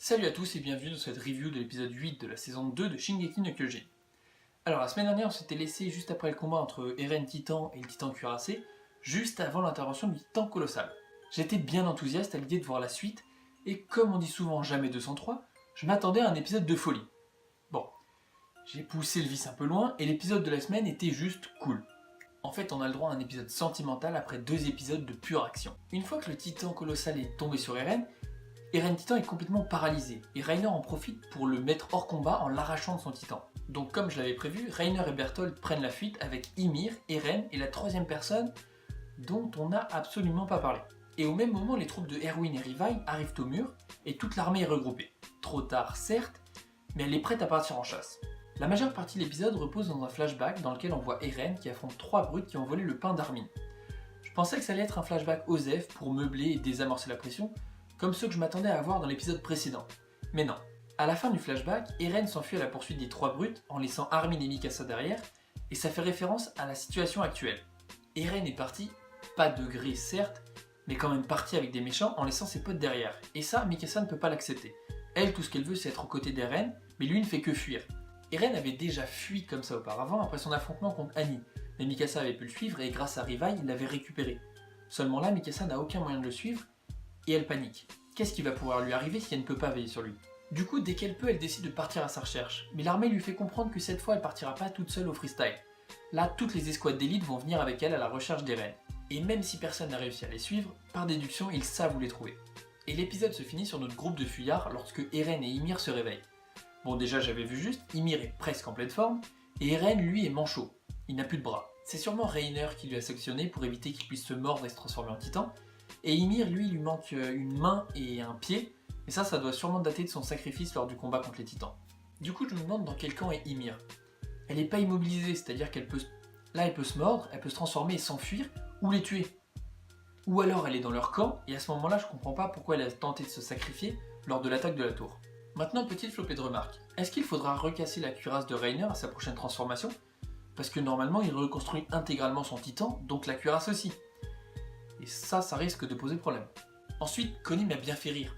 Salut à tous et bienvenue dans cette review de l'épisode 8 de la saison 2 de Shingeki no Kyojin. Alors la semaine dernière on s'était laissé juste après le combat entre Eren Titan et le Titan cuirassé, juste avant l'intervention du Titan colossal. J'étais bien enthousiaste à l'idée de voir la suite, et comme on dit souvent jamais 203, je m'attendais à un épisode de folie. Bon, j'ai poussé le vice un peu loin et l'épisode de la semaine était juste cool. En fait on a le droit à un épisode sentimental après 2 épisodes de pure action. Une fois que le Titan colossal est tombé sur Eren Titan est complètement paralysé, et Reiner en profite pour le mettre hors combat en l'arrachant de son Titan. Donc comme je l'avais prévu, Reiner et Bertholdt prennent la fuite avec Ymir, Eren et la troisième personne dont on n'a absolument pas parlé. Et au même moment, les troupes de Erwin et Rivai arrivent au mur, et toute l'armée est regroupée. Trop tard certes, mais elle est prête à partir en chasse. La majeure partie de l'épisode repose dans un flashback dans lequel on voit Eren qui affronte 3 brutes qui ont volé le pain d'Armin. Je pensais que ça allait être un flashback Osef pour meubler et désamorcer la pression, comme ceux que je m'attendais à voir dans l'épisode précédent. Mais non. À la fin du flashback, Eren s'enfuit à la poursuite des 3 brutes en laissant Armin et Mikasa derrière, et ça fait référence à la situation actuelle. Eren est parti, pas de gré certes, mais quand même parti avec des méchants en laissant ses potes derrière. Et ça, Mikasa ne peut pas l'accepter. Elle, tout ce qu'elle veut, c'est être aux côtés d'Eren, mais lui ne fait que fuir. Eren avait déjà fui comme ça auparavant après son affrontement contre Annie, mais Mikasa avait pu le suivre et grâce à Rivai, il l'avait récupéré. Seulement là, Mikasa n'a aucun moyen de le suivre, et elle panique. Qu'est-ce qui va pouvoir lui arriver si elle ne peut pas veiller sur lui? Du coup, dès qu'elle peut, elle décide de partir à sa recherche. Mais l'armée lui fait comprendre que cette fois, elle partira pas toute seule au freestyle. Là, toutes les escouades d'élite vont venir avec elle à la recherche d'Eren. Et même si personne n'a réussi à les suivre, par déduction, ils savent où les trouver. Et l'épisode se finit sur notre groupe de fuyards lorsque Eren et Ymir se réveillent. Bon, déjà, j'avais vu juste, Ymir est presque en pleine forme, et Eren, lui, est manchot. Il n'a plus de bras. C'est sûrement Reiner qui lui a sectionné pour éviter qu'il puisse se mordre et se transformer en titan, et Ymir, lui, il lui manque une main et un pied, et ça doit sûrement dater de son sacrifice lors du combat contre les titans. Du coup, je me demande dans quel camp est Ymir. Elle n'est pas immobilisée, c'est-à-dire qu'elle peut... Là, elle peut se mordre, elle peut se transformer et s'enfuir, ou les tuer. Ou alors elle est dans leur camp, et à ce moment-là, je comprends pas pourquoi elle a tenté de se sacrifier lors de l'attaque de la tour. Maintenant, petite flopée de remarques. Est-ce qu'il faudra recasser la cuirasse de Reiner à sa prochaine transformation? Parce que normalement, il reconstruit intégralement son titan, donc la cuirasse aussi. Et ça risque de poser problème. Ensuite, Connie m'a bien fait rire.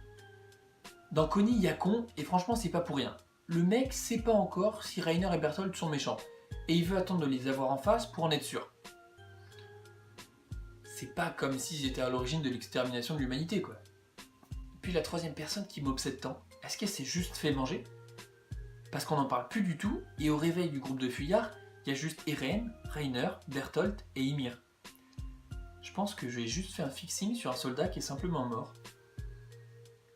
Dans Connie, il y a con, et franchement, c'est pas pour rien. Le mec sait pas encore si Reiner et Bertholdt sont méchants, et il veut attendre de les avoir en face pour en être sûr. C'est pas comme s'ils étaient à l'origine de l'extermination de l'humanité, quoi. Puis la troisième personne qui m'obsède tant, est-ce qu'elle s'est juste fait manger? Parce qu'on n'en parle plus du tout, et au réveil du groupe de fuyards, il y a juste Eren, Reiner, Bertholdt et Ymir. Je pense que j'ai juste fait un fixing sur un soldat qui est simplement mort.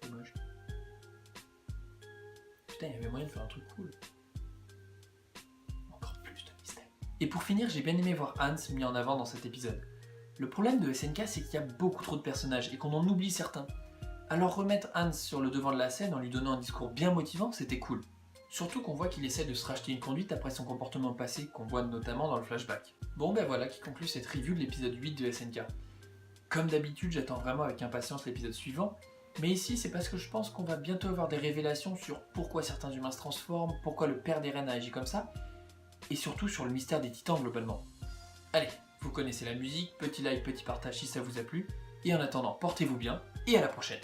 Dommage. Putain, il y avait moyen de faire un truc cool. Encore plus de mystère. Et pour finir, j'ai bien aimé voir Hans mis en avant dans cet épisode. Le problème de SNK, c'est qu'il y a beaucoup trop de personnages et qu'on en oublie certains. Alors remettre Hans sur le devant de la scène en lui donnant un discours bien motivant, c'était cool. Surtout qu'on voit qu'il essaie de se racheter une conduite après son comportement passé, qu'on voit notamment dans le flashback. Bon ben voilà qui conclut cette review de l'épisode 8 de SNK. Comme d'habitude, j'attends vraiment avec impatience l'épisode suivant, mais ici c'est parce que je pense qu'on va bientôt avoir des révélations sur pourquoi certains humains se transforment, pourquoi le père d'Eren a agi comme ça, et surtout sur le mystère des titans globalement. Allez, vous connaissez la musique, petit like, petit partage si ça vous a plu, et en attendant, portez-vous bien, et à la prochaine.